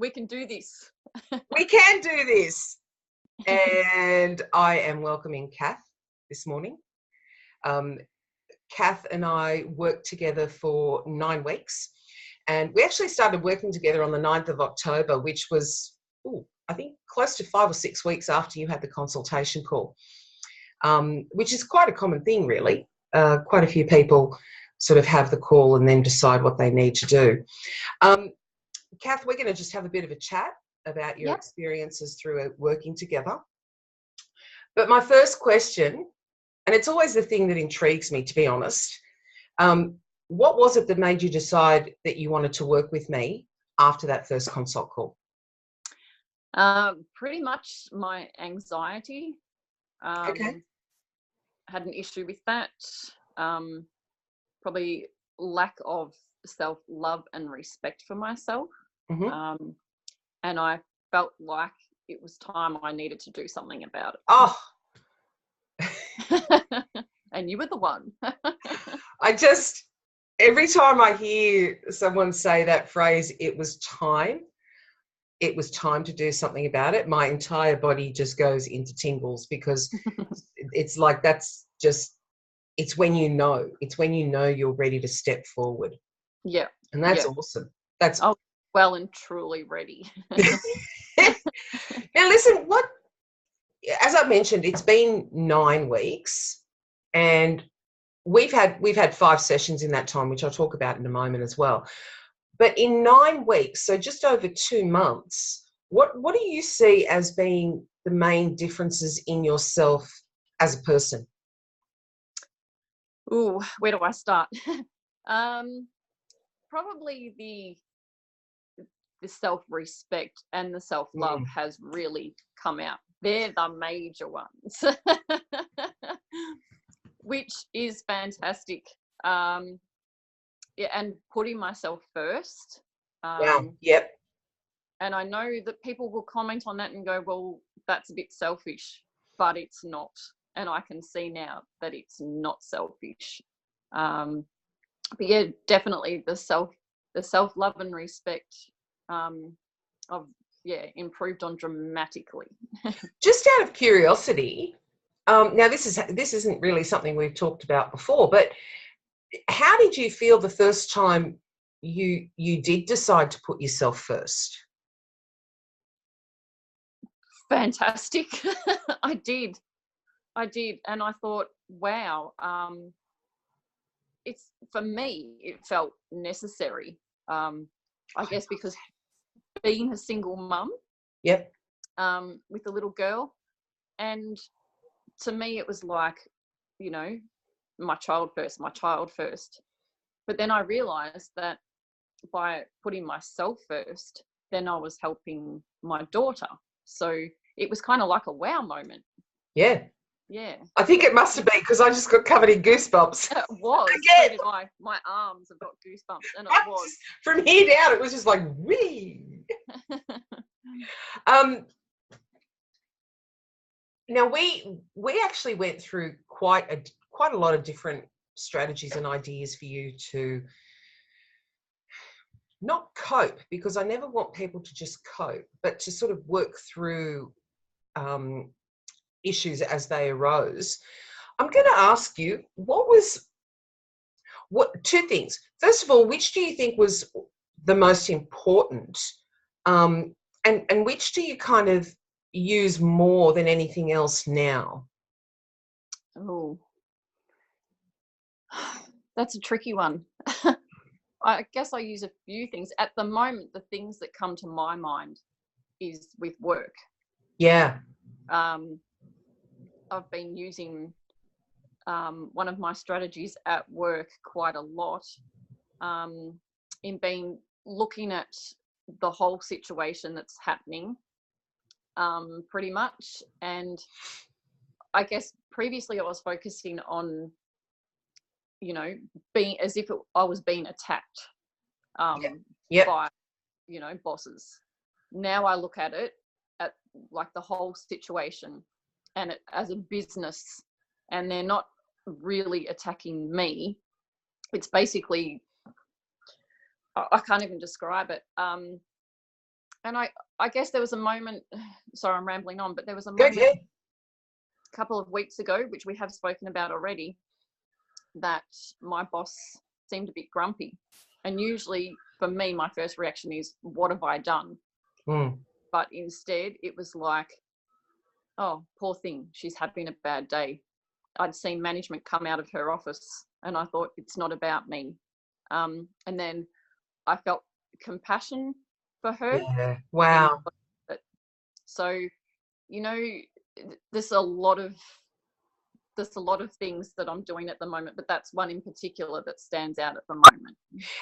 We can do this. We can do this. And I am welcoming Cath this morning. Cath and I worked together for 9 weeks, and we actually started working together on the 9th of October, which was, I think, close to 5 or 6 weeks after you had the consultation call, which is quite a common thing, really. Quite a few people sort of have the call and then decide what they need to do. Cath, we're going to just have a bit of a chat about your experiences through working together. But my first question, and it's always the thing that intrigues me, to be honest, what was it that made you decide that you wanted to work with me after that first consult call? Pretty much my anxiety. Okay. Had an issue with that. Probably lack of self-love and respect for myself. Mm-hmm. And I felt like it was time I needed to do something about it. Oh. And you were the one. Every time I hear someone say that phrase, it was time to do something about it, my entire body just goes into tingles, because it's like, it's when you know you're ready to step forward. Yeah. And that's awesome. That's well and truly ready. Now listen, as I mentioned, it's been 9 weeks, and we've had 5 sessions in that time, which I'll talk about in a moment as well. But in 9 weeks, so just over 2 months, what do you see as being the main differences in yourself as a person? Ooh, where do I start? Probably the self-respect and the self-love has really come out. They're the major ones, which is fantastic. And putting myself first. Yep. And I know that people will comment on that and go, well, that's a bit selfish, but it's not. And I can see now that it's not selfish. But yeah, definitely the self-love and respect I've improved on dramatically. Just out of curiosity, now this isn't really something we've talked about before, but how did you feel the first time you did decide to put yourself first? Fantastic. I did, and I thought, wow, it's, for me, it felt necessary. I guess because being a single mum, yep, with a little girl, and to me it was like, my child first. But then I realized that by putting myself first, then I was helping my daughter. So it was kind of like a wow moment. Yeah. Yeah. I think it must have been, because I just got covered in goosebumps. It was. So did I. My arms have got goosebumps, and it was. From here down, it was just like, whee. Now we actually went through quite a lot of different strategies and ideas for you to not cope, because I never want people to just cope, but to sort of work through issues as they arose. I'm going to ask you, two things. First of all, which do you think was the most important, and which do you kind of use more than anything else now? Oh, that's a tricky one. I guess I use a few things. At the moment, the things that come to my mind is with work. Yeah. I've been using one of my strategies at work quite a lot, in looking at the whole situation that's happening, pretty much. And I guess previously I was focusing on, being as if I was being attacked by, bosses. Now I look at it at like the whole situation and it as a business, and they're not really attacking me. It's basically, I can't even describe it. And I guess there was a moment, sorry, I'm rambling on, but there was a Go moment ahead. a couple of weeks ago, which we have spoken about already, that my boss seemed a bit grumpy. And usually for me, my first reaction is, what have I done? But instead it was like, oh, poor thing, she's having a bad day. I'd seen management come out of her office and I thought, it's not about me. And then I felt compassion for her. Yeah. Wow. So, you know, there's a lot of things that I'm doing at the moment, but that's one in particular that stands out at the moment.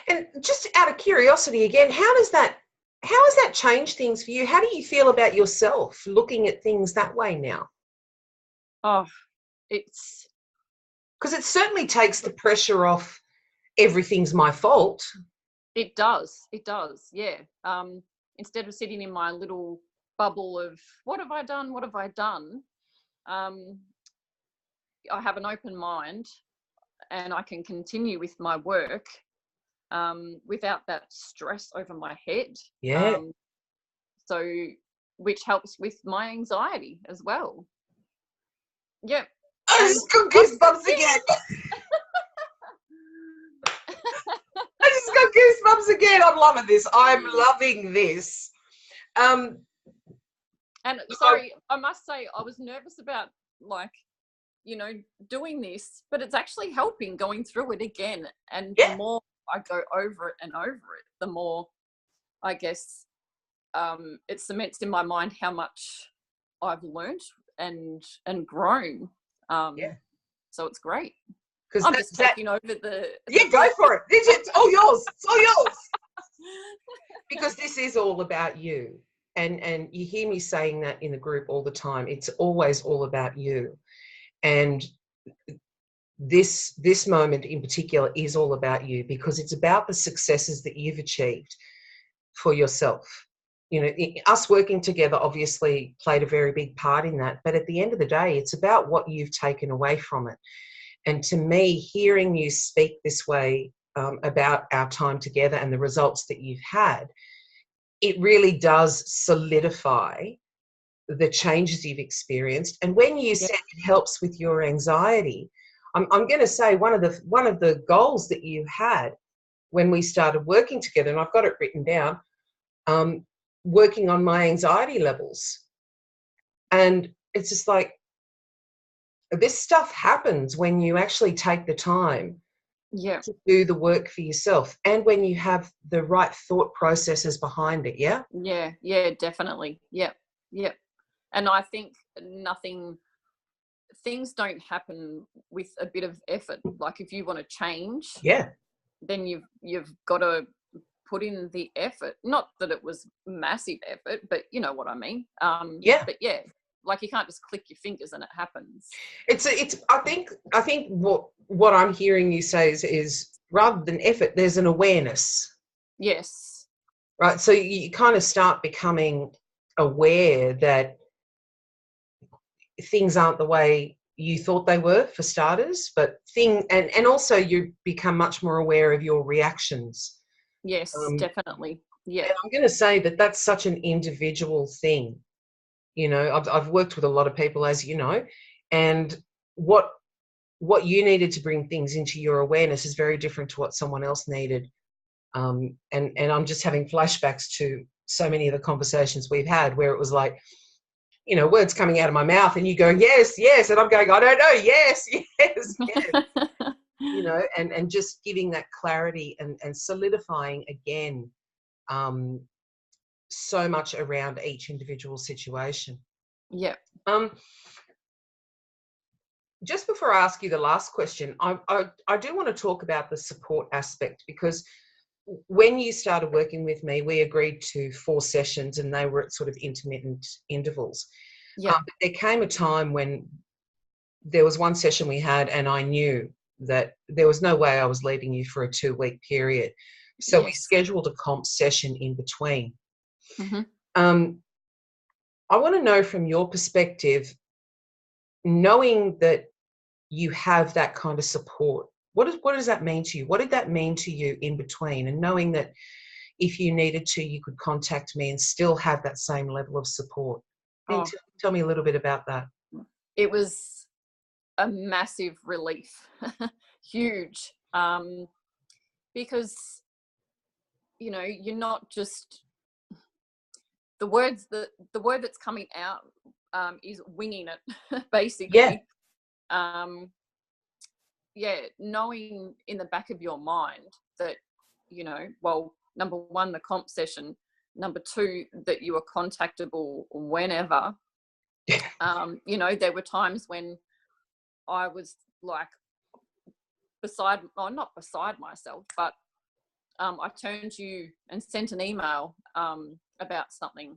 And just out of curiosity again, how has that changed things for you? How do you feel about yourself looking at things that way now? Oh, because it certainly takes the pressure off everything's my fault. It does, yeah. Instead of sitting in my little bubble of what have I done, I have an open mind and I can continue with my work without that stress over my head. Yeah. So, which helps with my anxiety as well. Yep. I just got goosebumps again. I just got goosebumps again. I'm loving this. I'm loving this. And sorry, I must say I was nervous about, like, you know, doing this, but it's actually helping going through it again. And the more I go over it and over it, the more, I guess, it cements in my mind how much I've learned and grown. So it's great. I'm just taking over the... Yeah, go for it. It's all yours. It's all yours. Because this is all about you. And you hear me saying that in the group all the time. It's always all about you. And this moment in particular is all about you, because it's about the successes that you've achieved for yourself. You know, us working together obviously played a very big part in that. But at the end of the day, it's about what you've taken away from it. And to me, hearing you speak this way about our time together and the results that you've had, it really does solidify the changes you've experienced. And when you said it helps with your anxiety, I'm going to say one of the goals that you had when we started working together, and I've got it written down, working on my anxiety levels. And it's just like, this stuff happens when you actually take the time to do the work for yourself, and when you have the right thought processes behind it. Yeah, definitely. Yep. And I think things don't happen with a bit of effort. Like, if you want to change, then you've got to put in the effort. Not that it was massive effort, but you know what I mean. But yeah, like, you can't just click your fingers and it happens. It's I think what I'm hearing you say is rather than effort, there's an awareness. Yes. Right. So you kind of start becoming aware that things aren't the way you thought they were, for starters, but and also you become much more aware of your reactions. Yes, definitely. Yeah. And I'm going to say that that's such an individual thing. You know, I've worked with a lot of people, as you know, and what you needed to bring things into your awareness is very different to what someone else needed. And I'm just having flashbacks to so many of the conversations we've had where it was like, you know, words coming out of my mouth and you going, yes, and I'm going, I don't know, yes. You know, and just giving that clarity and solidifying again so much around each individual situation. Yeah. Just before I ask you the last question, I do want to talk about the support aspect, because when you started working with me, we agreed to 4 sessions and they were at sort of intermittent intervals. But there came a time when there was one session we had and I knew that there was no way I was leaving you for a 2-week period. So we scheduled a comp session in between. I want to know from your perspective, knowing that you have that kind of support, what does that mean to you? What did that mean to you in between? And knowing that, if you needed to, you could contact me and still have that same level of support. And Oh, tell me a little bit about that. it was a massive relief, huge, because, you know, you're not just, the word that's coming out is winging it, basically. Yeah, knowing in the back of your mind that, you know, well, number one, the comp session, number two, that you are contactable whenever. You know, there were times when I was like not beside myself, but I turned to you and sent an email about something,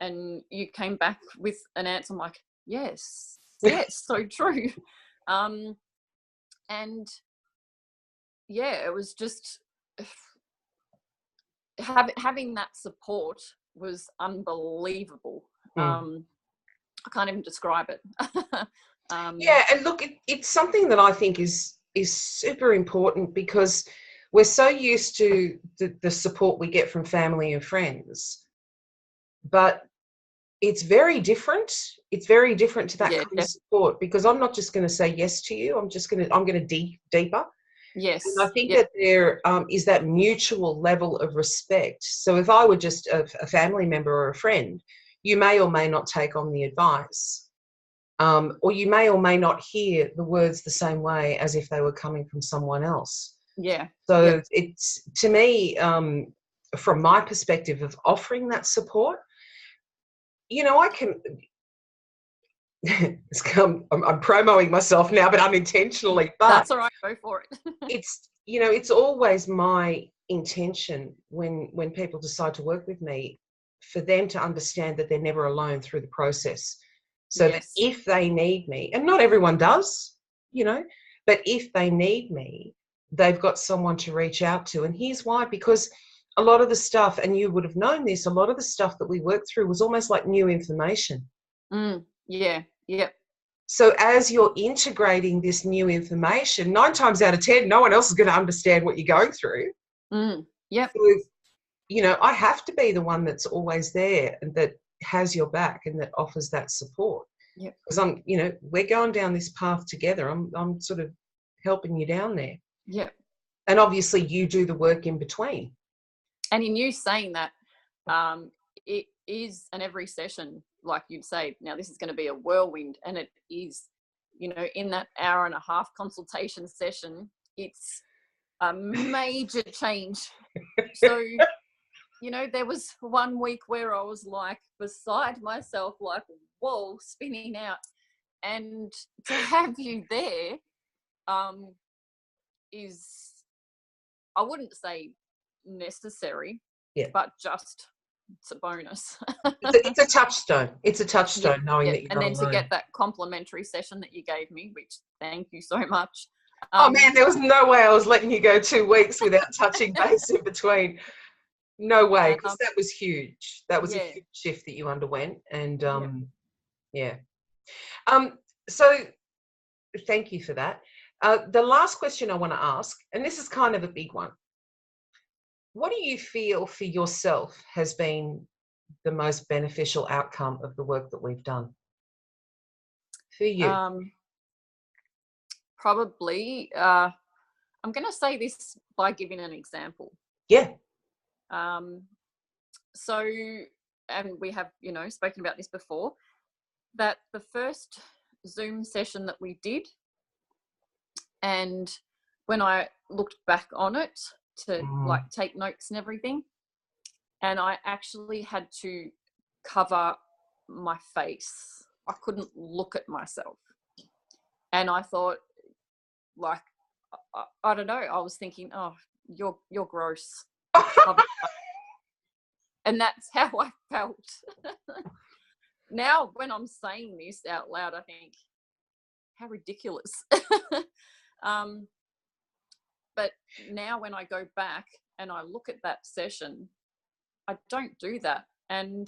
and you came back with an answer. I'm like, yes, so true. And yeah, it was just having that support was unbelievable. I can't even describe it. Yeah, and look, it's something that I think is super important, because we're so used to the support we get from family and friends, but it's very different. It's very different to that kind of support, because I'm not just going to say yes to you. I'm going to dig deeper. Yes. And I think that there is that mutual level of respect. So if I were just a family member or a friend, you may or may not take on the advice, or you may or may not hear the words the same way as if they were coming from someone else. Yeah. So it's, to me, from my perspective of offering that support, you know, I can. I'm promoting myself now, but unintentionally. But that's all right. Go for it. It's, you know, it's always my intention when people decide to work with me, for them to understand that they're never alone through the process. So that if they need me, and not everyone does, you know, but if they need me, they've got someone to reach out to. And here's why: because a lot of the stuff, and you would have known this, a lot of the stuff that we worked through was almost like new information. Yeah. Yep. So as you're integrating this new information, 9 times out of 10, no one else is going to understand what you're going through. Yep. So, you know, I have to be the one that's always there and that has your back and that offers that support. Yep. Because you know, we're going down this path together. I'm sort of helping you down there. Yep. And obviously you do the work in between. And in you saying that, it is, and every session, like you'd say, now this is going to be a whirlwind, and it is, you know, in that hour and a half consultation session, it's a major change. So, you know, there was one week where I was like beside myself, like, whoa, spinning out. And to have you there is, I wouldn't say necessary, but just, it's a bonus. It's a touchstone. It's a touchstone, knowing that you're and not then alone. to get that complimentary session that you gave me, which thank you so much. Oh man, there was no way I was letting you go 2 weeks without touching base in between. No way, because that was huge. That was a huge shift that you underwent. And so thank you for that. The last question I want to ask, and this is kind of a big one: what do you feel for yourself has been the most beneficial outcome of the work that we've done for you? Probably, I'm going to say this by giving an example. So, and we have, you know, spoken about this before, that the first Zoom session that we did, and when I looked back on it to like take notes and everything, and I actually had to cover my face. I couldn't look at myself. And I thought, like, I don't know, I was thinking, oh, you're gross. And that's how I felt. Now, when I'm saying this out loud, I think, how ridiculous. But now when I go back and I look at that session, I don't do that. And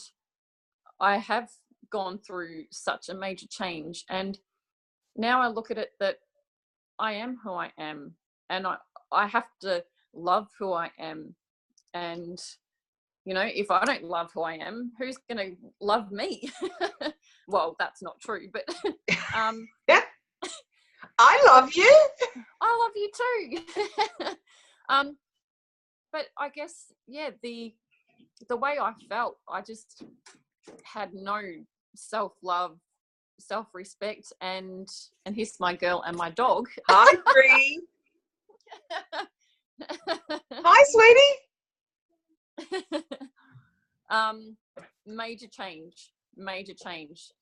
I have gone through such a major change. And now I look at it that I am who I am. And I have to love who I am And, you know, if I don't love who I am, who's going to love me? Well, that's not true, but Yeah, I love you. I love you too. But I guess, yeah, the way I felt, I just had no self-love, self-respect, and here's my girl and my dog. Hi, Bree. Hi, sweetie. Major change.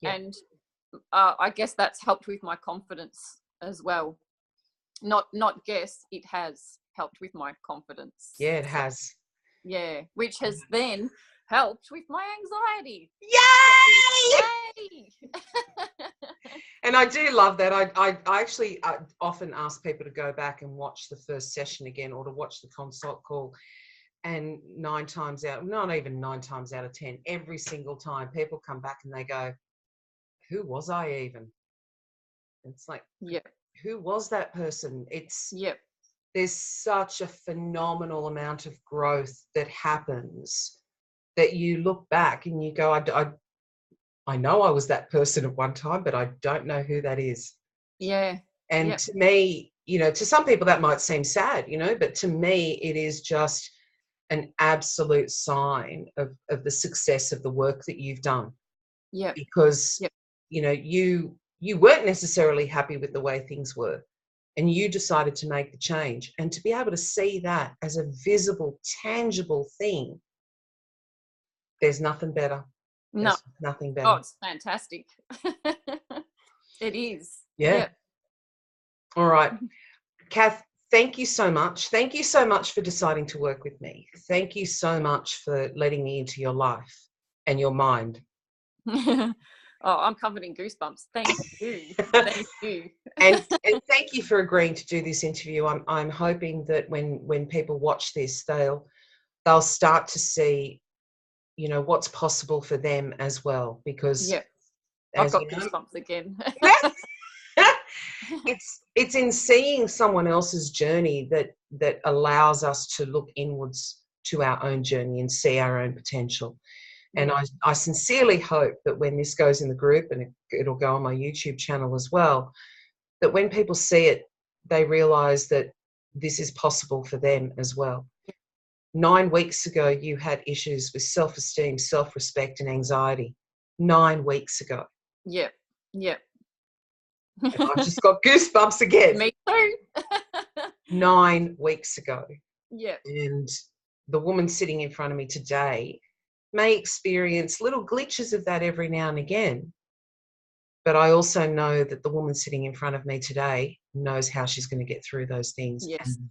Yeah. And I guess that's helped with my confidence as well. Not guess, it has helped with my confidence. Yeah, it has. Yeah, which has then helped with my anxiety. Yay! Yay! And I do love that. I actually often ask people to go back and watch the first session again, or to watch the consult call. And 9 times out, not even 9 times out of 10, every single time people come back and they go, who was I even? It's like, Yep. Who was that person? It's, Yep. there's such a phenomenal amount of growth that happens that you look back and you go, I know I was that person at one time, but I don't know who that is. Yeah. And Yep. to me, you know, to some people that might seem sad, you know, but to me, it is just an absolute sign of the success of the work that you've done. Yep. Because, Yep. you know, you weren't necessarily happy with the way things were, and you decided to make the change. And to be able to see that as a visible, tangible thing, there's nothing better. No. There's nothing better. Oh, it's fantastic. It is. Yeah. Yep. All right. Cath, thank you so much. Thank you so much for deciding to work with me. Thank you so much for letting me into your life and your mind. Oh, I'm covered in goosebumps. Thank you. Thank you. and thank you for agreeing to do this interview. I'm hoping that when people watch this, they'll start to see, you know, what's possible for them as well. Because Yep. I've as got you know, goosebumps again. it's in seeing someone else's journey that allows us to look inwards to our own journey and see our own potential. And I sincerely hope that when this goes in the group, and it'll go on my YouTube channel as well, that when people see it, they realise that this is possible for them as well. 9 weeks ago, you had issues with self-esteem, self-respect, and anxiety. 9 weeks ago. Yep. Yep. And I've just got goosebumps again. Me too. 9 weeks ago. Yep. And the woman sitting in front of me today may experience little glitches of that every now and again. But I also know that the woman sitting in front of me today knows how she's going to get through those things. Yes. And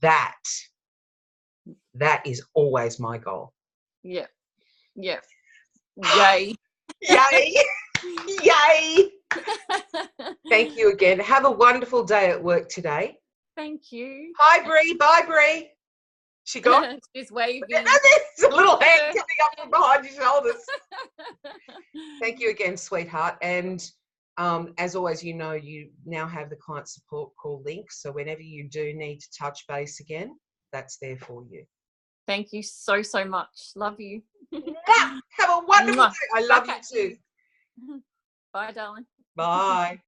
that is always my goal. Yep. Yep. Yay. Yay. Yay. Thank you again. Have a wonderful day at work today. Thank you. Hi, Bree. Bye, Bree. She gone? She's waving. There's a little hand coming up from behind your shoulders. Thank you again, sweetheart. And as always, you know, you now have the client support call link. So whenever you do need to touch base again, that's there for you. Thank you so, so much. Love you. Have a wonderful day. I love you too. Bye, darling. Bye.